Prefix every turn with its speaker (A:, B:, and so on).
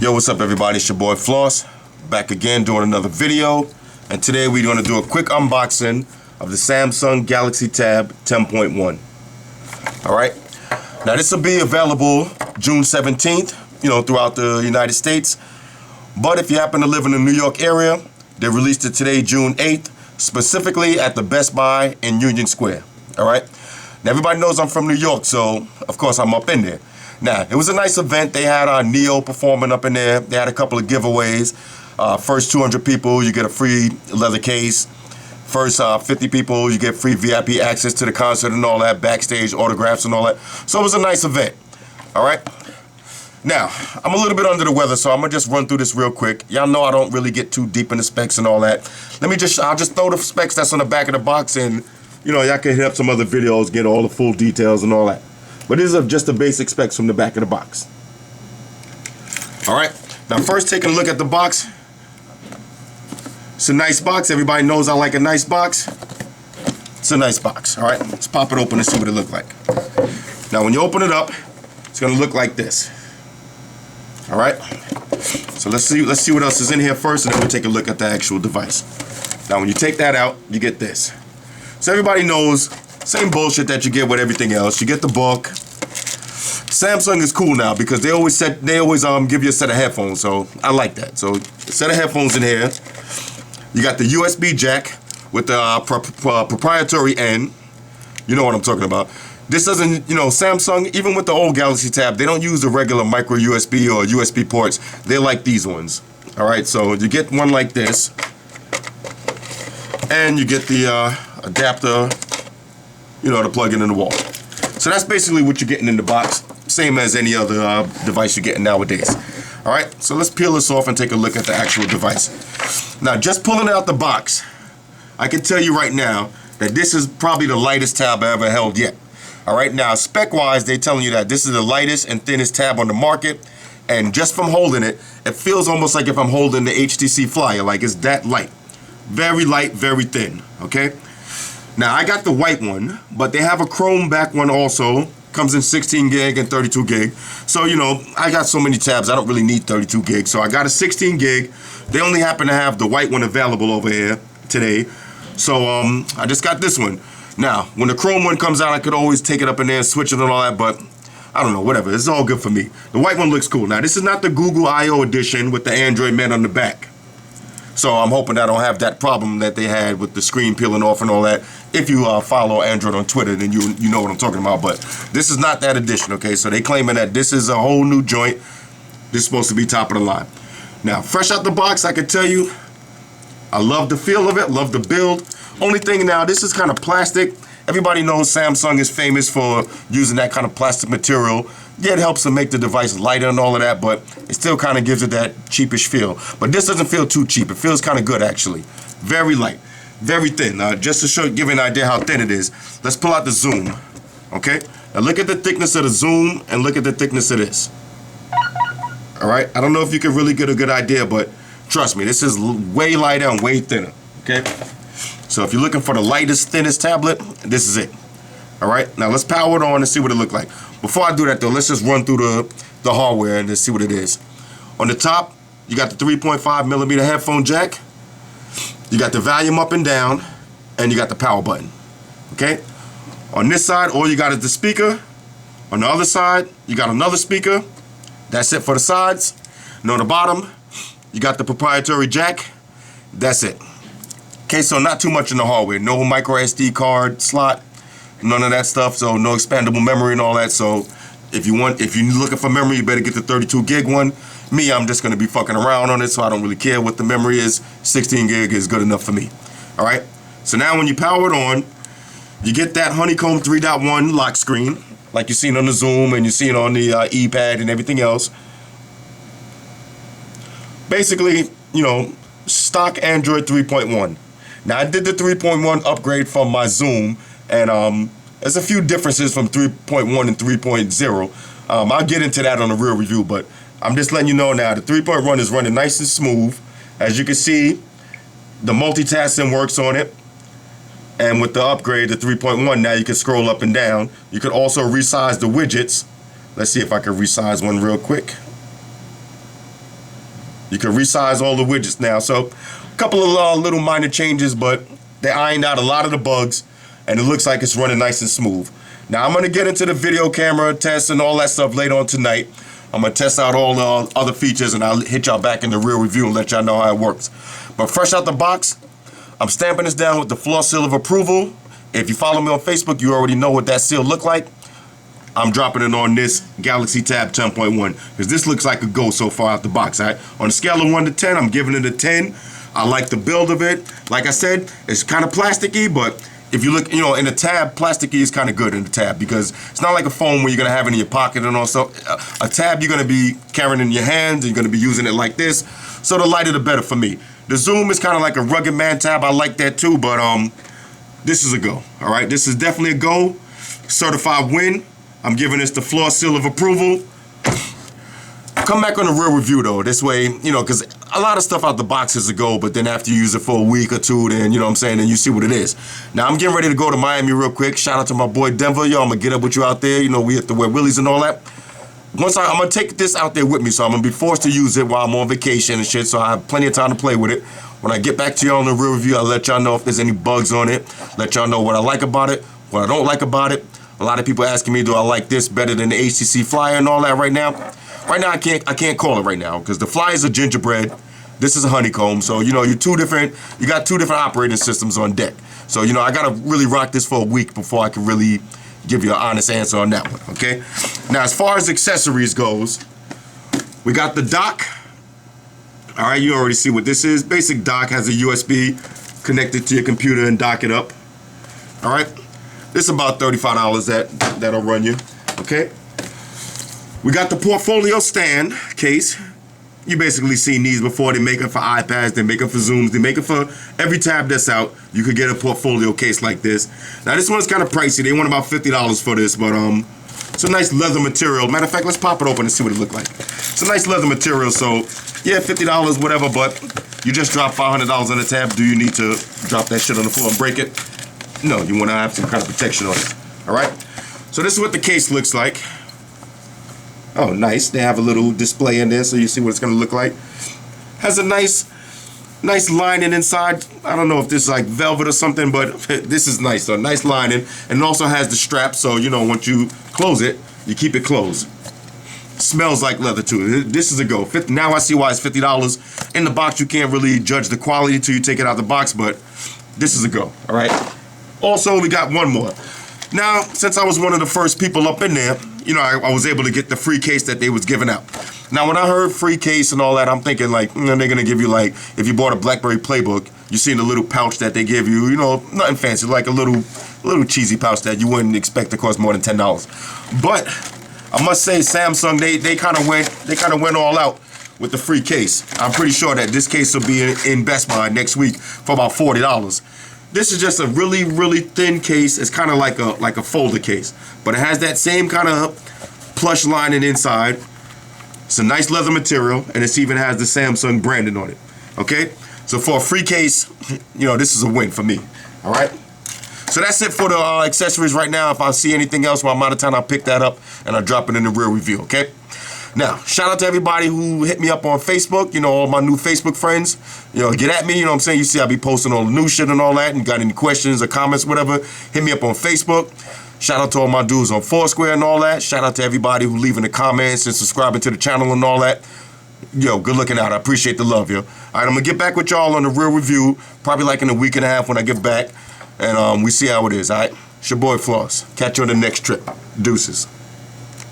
A: Yo, what's up everybody? It's your boy Floss, back again doing another video. And today we're going to do a quick unboxing of the Samsung Galaxy Tab 10.1. Alright, now this will be available June 17th, throughout the United States. But if you happen to live in the New York area, they released it today, June 8th, specifically at the Best Buy in Union Square. Alright, now everybody knows I'm from New York, so of course I'm up in there. Now, it was a nice event. They had Neo performing up in there. They had a couple of giveaways. First 200 people, you get a free leather case. First 50 people, you get free VIP access to the concert and all that, backstage autographs and all that. So it was a nice event. All right. Now, I'm a little bit under the weather, so I'm gonna just run through this real quick. Y'all know I don't really get too deep in the specs and all that. I'll just throw the specs that's on the back of the box, and y'all can hit up some other videos, get all the full details and all that. But these are just the basic specs from the back of the box. Alright, now first taking a look at the box. It's a nice box. Everybody knows I like a nice box. It's a nice box. Alright, let's pop it open and see what it looks like. Now when you open it up, it's going to look like this. Alright, so let's see what else is in here first, and then we'll take a look at the actual device. Now when you take that out, you get this. So everybody knows, same bullshit that you get with everything else. You get the book. Samsung is cool now because they always give you a set of headphones, so I like that. So a set of headphones in here. You got the USB jack with the proprietary end. You know what I'm talking about. This doesn't, Samsung, even with the old Galaxy Tab, they don't use the regular micro USB or USB ports. They like these ones. All right, so you get one like this, and you get the adapter, to plug it in the wall. So that's basically what you're getting in the box, same as any other device you're getting nowadays. All right, so let's peel this off and take a look at the actual device. Now, just pulling it out the box, I can tell you right now that this is probably the lightest tab I ever held yet. All right, now spec-wise, they're telling you that this is the lightest and thinnest tab on the market, and just from holding it, it feels almost like if I'm holding the HTC Flyer, like it's that light. Very light, very thin, okay? Now, I got the white one, but they have a chrome back one also. Comes in 16 gig and 32 gig. So, I got so many tabs, I don't really need 32 gig. So I got a 16 gig. They only happen to have the white one available over here today. So, I just got this one. Now, when the chrome one comes out, I could always take it up in there and switch it and all that, but I don't know, whatever. It's all good for me. The white one looks cool. Now, this is not the Google I/O edition with the Android Man on the back. So I'm hoping I don't have that problem that they had with the screen peeling off and all that. If you follow Android on Twitter, then you know what I'm talking about. But this is not that edition, okay? So they claiming that this is a whole new joint. This is supposed to be top of the line. Now, fresh out the box, I can tell you, I love the feel of it, love the build. Only thing now, this is kind of plastic. Everybody knows Samsung is famous for using that kind of plastic material. Yeah, it helps to make the device lighter and all of that, but it still kind of gives it that cheapish feel. But this doesn't feel too cheap. It feels kind of good, actually. Very light, very thin. Just to give you an idea how thin it is, let's pull out the zoom, okay? Now look at the thickness of the zoom and look at the thickness of this. All right, I don't know if you can really get a good idea, but trust me, this is way lighter and way thinner, okay? So if you're looking for the lightest, thinnest tablet, this is it. All right, now let's power it on and see what it looks like. Before I do that though, let's just run through the hardware and just see what it is. On the top, you got the 3.5mm headphone jack. You got the volume up and down, and you got the power button, okay? On this side, all you got is the speaker. On the other side, you got another speaker. That's it for the sides. And on the bottom, you got the proprietary jack. That's it. Okay, so not too much in the hardware. No micro SD card slot, none of that stuff. So no expandable memory and all that. So if you're looking for memory, you better get the 32 gig one. Me, I'm just gonna be fucking around on it, so I don't really care what the memory is. 16 gig is good enough for me. All right. So now when you power it on, you get that honeycomb 3.1 lock screen, like you've seen on the Zoom and you see it on the E-pad and everything else. Basically, stock Android 3.1. Now I did the 3.1 upgrade from my Zoom, and there's a few differences from 3.1 and 3.0. I'll get into that on a real review, but I'm just letting you know now the 3.1 is running nice and smooth. As you can see, the multitasking works on it. And with the upgrade to 3.1, now you can scroll up and down. You could also resize the widgets. Let's see if I can resize one real quick. You can resize all the widgets now. So a couple of little minor changes, but they ironed out a lot of the bugs, and it looks like it's running nice and smooth. Now I'm gonna get into the video camera test and all that stuff later on tonight. I'm gonna test out all the other features, and I'll hit y'all back in the real review and let y'all know how it works. But fresh out the box, I'm stamping this down with the floor seal of approval. If you follow me on Facebook, you already know what that seal looked like. I'm dropping it on this Galaxy Tab 10.1 because this looks like a go so far out the box. All right? On a scale of 1 to 10, I'm giving it a 10. I like the build of it. Like I said, it's kind of plasticky, but if you look, in the tab, plasticky is kind of good in the tab because it's not like a phone where you're gonna have it in your pocket and all stuff. A tab you're gonna be carrying in your hands, and you're gonna be using it like this. So the lighter the better for me. The zoom is kind of like a rugged man tab. I like that too, but this is a go. All right, this is definitely a go. Certified win. I'm giving this the floor seal of approval. Come back on the real review though. This way, because a lot of stuff out the box is a go, but then after you use it for a week or two, then, you know what I'm saying, then you see what it is. Now, I'm getting ready to go to Miami real quick. Shout out to my boy Denver. Yo, I'm going to get up with you out there. We have to wear willies and all that. I'm going to take this out there with me, so I'm going to be forced to use it while I'm on vacation and shit, so I have plenty of time to play with it. When I get back to y'all on the real review, I'll let y'all know if there's any bugs on it. Let y'all know what I like about it, what I don't like about it. A lot of people asking me, do I like this better than the HTC Flyer and all that right now? Right now, I can't call it right now because the Flyer is a gingerbread. This is a honeycomb. So, you got two different operating systems on deck. So, I got to really rock this for a week before I can really give you an honest answer on that one, okay? Now, as far as accessories goes, we got the dock. All right, you already see what this is. Basic dock has a USB connected to your computer and dock it up. All right, this is about $35 that'll run you, okay? We got the portfolio stand case. You basically seen these before. They make it for iPads, they make it for Zooms, they make it for every tab that's out. You could get a portfolio case like this. Now this one's kind of pricey. They want about $50 for this, but it's a nice leather material. Matter of fact, let's pop it open and see what it looks like. It's a nice leather material, so yeah, $50, whatever, but you just dropped $500 on the tab. Do you need to drop that shit on the floor and break it? No, you want to have some kind of protection on it. All right? So this is what the case looks like. Oh, nice. They have a little display in there so you see what it's going to look like. Has a nice lining inside. I don't know if this is like velvet or something, but this is nice. So nice lining. And it also has the strap, so, once you close it, you keep it closed. Smells like leather, too. This is a go. Now I see why it's $50. In the box, you can't really judge the quality until you take it out of the box, but this is a go, all right? Also, we got one more. Now, since I was one of the first people up in there, I was able to get the free case that they was giving out. Now, when I heard free case and all that, I'm thinking like, they're gonna give you like, if you bought a BlackBerry Playbook, you seen the little pouch that they give you, nothing fancy, like a little cheesy pouch that you wouldn't expect to cost more than $10. But I must say, Samsung, they kind of went all out with the free case. I'm pretty sure that this case will be in Best Buy next week for about $40. This is just a really, really thin case. It's kind of like a folder case, but it has that same kind of plush lining inside. It's a nice leather material, and it even has the Samsung branding on it. Okay, so for a free case, this is a win for me. All right. So that's it for the accessories right now. If I see anything else while I'm out of town, I'll pick that up and I'll drop it in the real review. Okay. Now, shout out to everybody who hit me up on Facebook, all my new Facebook friends. Get at me, what I'm saying? You see I be posting all the new shit and all that, and got any questions or comments, whatever, hit me up on Facebook. Shout out to all my dudes on Foursquare and all that. Shout out to everybody who leaving the comments and subscribing to the channel and all that. Yo, good looking out. I appreciate the love, yo. All right, I'm going to get back with y'all on the real review, probably like in a week and a half when I get back, and we see how it is, all right? It's your boy Floss. Catch you on the next trip. Deuces.